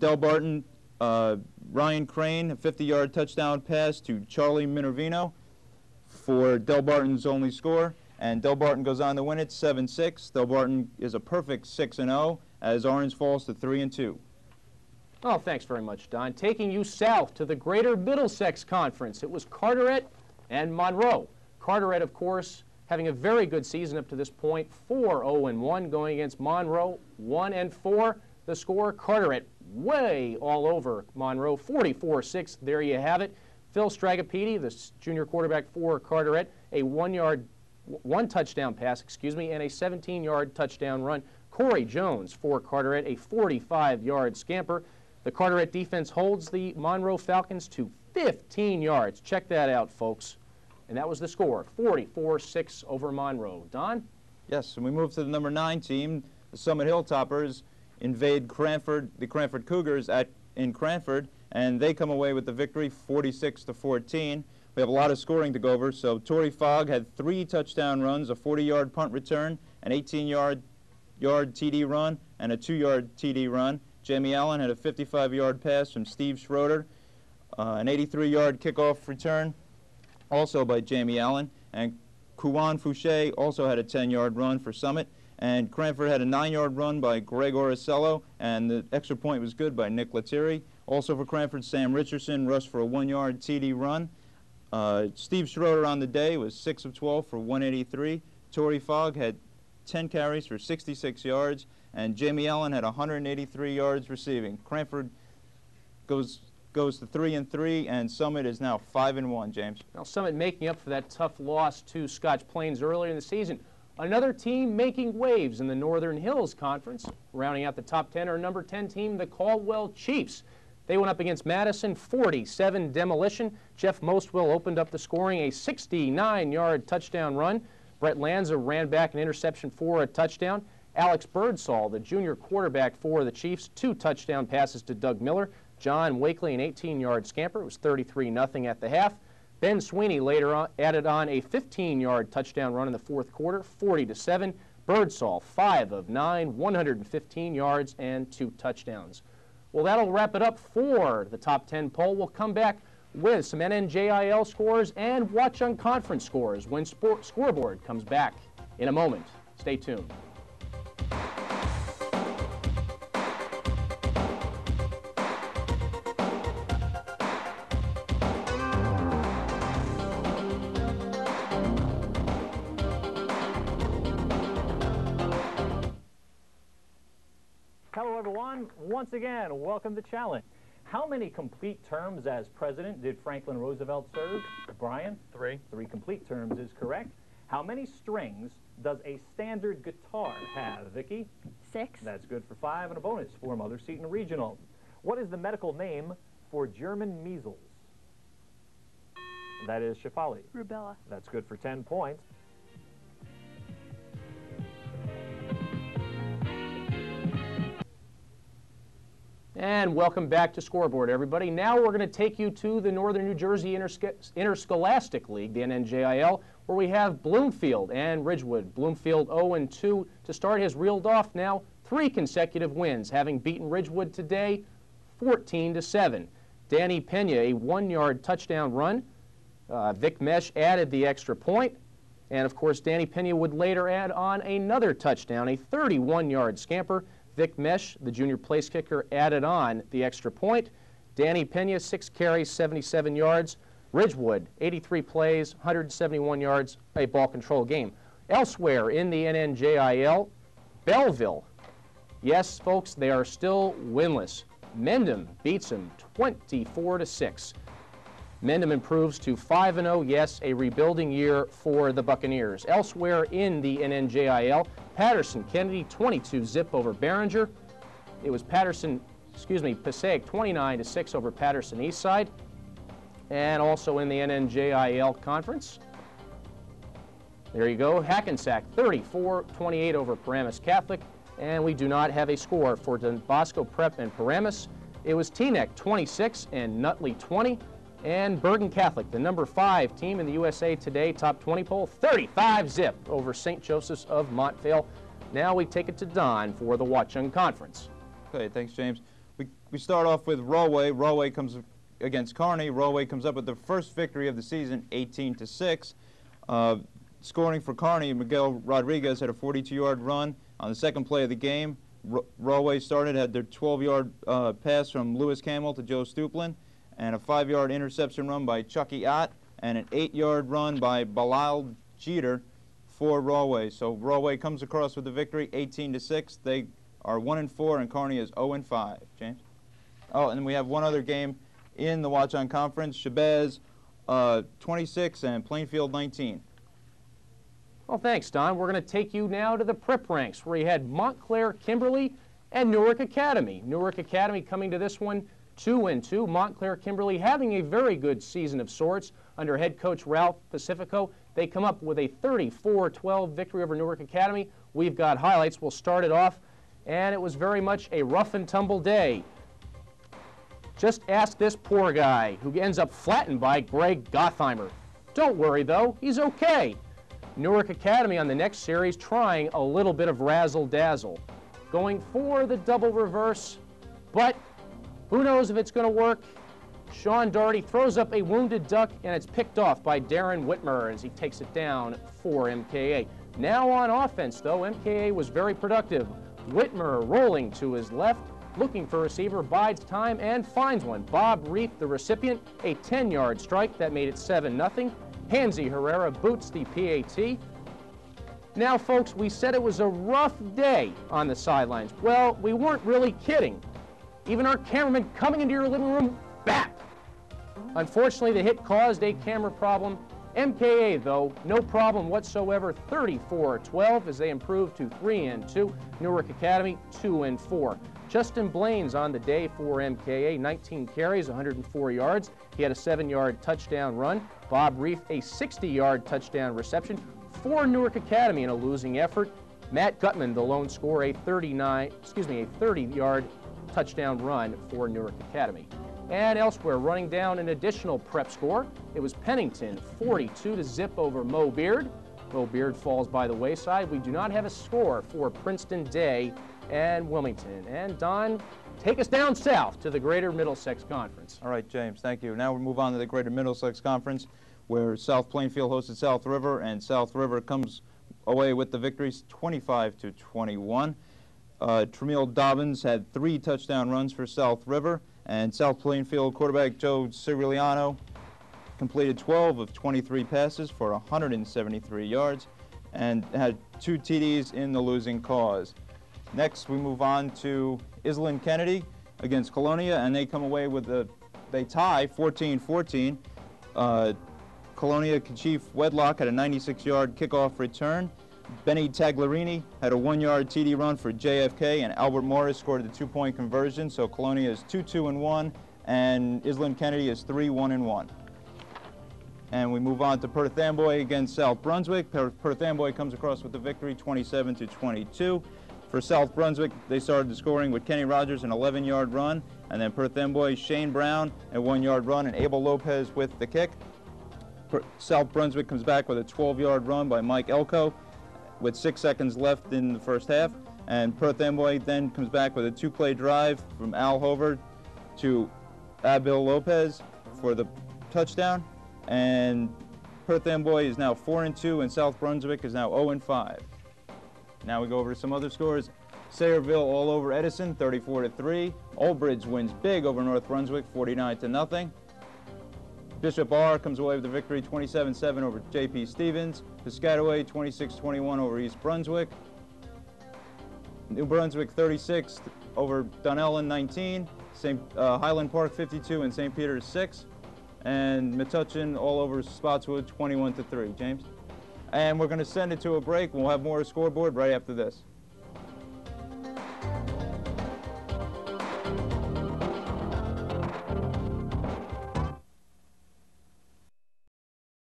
Delbarton, Ryan Crane, a 50-yard touchdown pass to Charlie Minervino for Delbarton's only score. And Delbarton goes on to win it 7-6. Delbarton is a perfect 6-0 as Orange falls to 3-2. Oh, thanks very much, Don. Taking you south to the Greater Middlesex Conference. It was Carteret and Monroe. Carteret, of course, having a very good season up to this point, 4-0-1, going against Monroe, 1-4. The score, Carteret way all over Monroe, 44-6. There you have it. Phil Stragopedi, the junior quarterback for Carteret, a one touchdown pass, and a 17-yard touchdown run. Corey Jones for Carteret, a 45-yard scamper. The Carteret defense holds the Monroe Falcons to 15 yards. Check that out, folks. And that was the score, 44-6 over Monroe. Don? Yes, and we move to the number 9 team. The Summit Hilltoppers invade Cranford, the Cranford Cougars in Cranford, and they come away with the victory, 46-14. We have a lot of scoring to go over, so Torrey Fogg had 3 touchdown runs, a 40-yard punt return, an 18-yard TD run, and a 2-yard TD run. Jamie Allen had a 55-yard pass from Steve Schroeder, an 83-yard kickoff return, also by Jamie Allen, and Kuwan Fouché also had a 10-yard run for Summit, and Cranford had a 9-yard run by Greg Oricello, and the extra point was good by Nick Lettieri. Also for Cranford, Sam Richardson rushed for a 1-yard TD run. Steve Schroeder on the day was 6 of 12 for 183. Torrey Fogg had 10 carries for 66 yards, and Jamie Allen had 183 yards receiving. Cranford goes to 3-3, and Summit is now 5-1, James. Now Summit making up for that tough loss to Scotch Plains earlier in the season. Another team making waves in the Northern Hills Conference. Rounding out the top 10 are number 10 team, the Caldwell Chiefs. They went up against Madison, 47 demolition. Jeff Mostwell opened up the scoring, a 69-yard touchdown run. Brett Lanza ran back an interception for a touchdown. Alex Birdsall, the junior quarterback for the Chiefs, 2 touchdown passes to Doug Miller. John Wakely, an 18-yard scamper. It was 33-0 at the half. Ben Sweeney later on added on a 15-yard touchdown run in the fourth quarter, 40-7. Birdsall, 5 of 9, 115 yards and 2 touchdowns. Well, that'll wrap it up for the top 10 poll. We'll come back with some NNJIL scores and watch on conference scores when Scoreboard comes back in a moment. Stay tuned. Hello, everyone. Once again, welcome to Challenge. How many complete terms as president did Franklin Roosevelt serve? Brian? 3. 3 complete terms is correct. How many strings does a standard guitar have? Vicky? 6. That's good for 5 and a bonus for Mother Seton Regional. What is the medical name for German measles? That is Shefali. Rubella. That's good for 10 points. And welcome back to Scoreboard, everybody. Now we're going to take you to the Northern New Jersey Interscholastic League, the NNJIL, where we have Bloomfield and Ridgewood. Bloomfield 0-2 to start has reeled off now 3 consecutive wins, having beaten Ridgewood today 14-7. Danny Pena, a 1-yard touchdown run. Vic Mesh added the extra point. And, of course, Danny Pena would later add on another touchdown, a 31-yard scamper. Vic Mesh, the junior place kicker, added on the extra point. Danny Pena, 6 carries, 77 yards. Ridgewood, 83 plays, 171 yards, a ball control game. Elsewhere in the NNJIL, Belleville. Yes, folks, they are still winless. Mendham beats them 24-6. Mendham improves to 5-0, yes, a rebuilding year for the Buccaneers. Elsewhere in the NNJIL, Patterson Kennedy 22-zip over Baringer. It was Passaic 29-6 over Patterson Eastside. And also in the NNJIL conference, there you go, Hackensack 34-28 over Paramus Catholic. And we do not have a score for Don Bosco Prep and Paramus. It was TEANECK 26 and NUTELY 20. And Bergen Catholic, the number 5 team in the USA Today top 20 poll, 35-zip over St. Joseph's of Montvale. Now we take it to Don for the Watchung Conference. Okay, thanks, James. we start off with Rahway. Rahway comes against Kearney. Rahway comes up with the first victory of the season, 18-6. Scoring for Kearney, Miguel Rodriguez had a 42-yard run on the second play of the game. Rahway started, had their 12-yard pass from Lewis Campbell to Joe Stuplin, and a 5-yard interception run by Chucky Ott, and an 8-yard run by Bilal Jeter for Rahway. So Rahway comes across with the victory, 18-6. They are 1-4, and Kearney is 0-5. James? Oh, and we have one other game in the Watch-On Conference. SHABAZZ 26 and Plainfield 19. Well, thanks, Don. We're going to take you now to the Prep ranks, where you had Montclair, Kimberly, and Newark Academy. Newark Academy coming to this one 2-2. Montclair, Kimberly having a very good season of sorts under head coach Ralph Pacifico. They come up with a 34-12 victory over Newark Academy. We've got highlights. We'll start it off, and it was very much a rough and tumble day. Just ask this poor guy who ends up flattened by Greg Gottheimer. Don't worry, though. He's okay. Newark Academy on the next series trying a little bit of razzle-dazzle. Going for the double reverse, but who knows if it's going to work. Sean Doherty throws up a wounded duck, and it's picked off by Darren Whitmer as he takes it down for MKA. Now on offense, though, MKA was very productive. Whitmer rolling to his left, looking for a receiver, bides time and finds one. Bob Reef, the recipient, a 10-yard strike that made it 7-0. Hansy Herrera boots the PAT. Now, folks, we said it was a rough day on the sidelines. Well, we weren't really kidding. Even our cameraman coming into your living room, bap! Unfortunately, the hit caused a camera problem. MKA, though, no problem whatsoever, 34-12 as they improve to 3-2. Newark Academy, 2-4. Justin Blaine's on the day for MKA, 19 carries, 104 yards. He had a 7-yard touchdown run. Bob Reef, a 60-yard touchdown reception for Newark Academy in a losing effort. Matt Gutman, the lone scorer, a 30-yard touchdown run for Newark Academy. And elsewhere, running down an additional prep score, it was Pennington, 42-0 over Mo Beard. Mo Beard falls by the wayside. We do not have a score for Princeton Day and Wilmington. And Don, take us down south to the Greater Middlesex Conference. All right, James, thank you. Now we'll move on to the Greater Middlesex Conference, where South Plainfield hosted South River, and South River comes away with the victories 25-21. Tramiel Dobbins had 3 touchdown runs for South River, and South Plainfield quarterback Joe Cirigliano completed 12 of 23 passes for 173 yards and had 2 TDs in the losing cause. Next, we move on to Island Kennedy against Colonia, and they come away with they tie 14-14. Colonia Chief Wedlock had a 96-yard kickoff return. Benny Taglerini had a 1-yard TD run for JFK, and Albert Morris scored the 2-point conversion. So Colonia is 2-2-1, and Island Kennedy is 3-1-1. And we move on to Perth Amboy against South Brunswick. Perth Amboy comes across with the victory, 27-22. For South Brunswick, they started the scoring with Kenny Rogers, an 11-yard run, and then Perth Amboy, Shane Brown, a 1-yard run, and Abel Lopez with the kick. South Brunswick comes back with a 12-yard run by Mike Elko with 6 seconds left in the first half, and Perth Amboy then comes back with a 2-play drive from Al Hover to Abel Lopez for the touchdown, and Perth Amboy is now 4-2, and South Brunswick is now 0-5. Now we go over to some other scores. Sayreville all over Edison, 34-3. Old Bridge wins big over North Brunswick, 49-0. Bishop R comes away with the victory, 27-7 over J.P. Stevens. Piscataway, 26-21 over East Brunswick. New Brunswick, 36 over Dunellen, 19. Highland Park, 52, and St. Peter's, 6. And Metuchen all over Spotswood, 21-3. James? And we're going to send it to a break. We'll have more scoreboard right after this.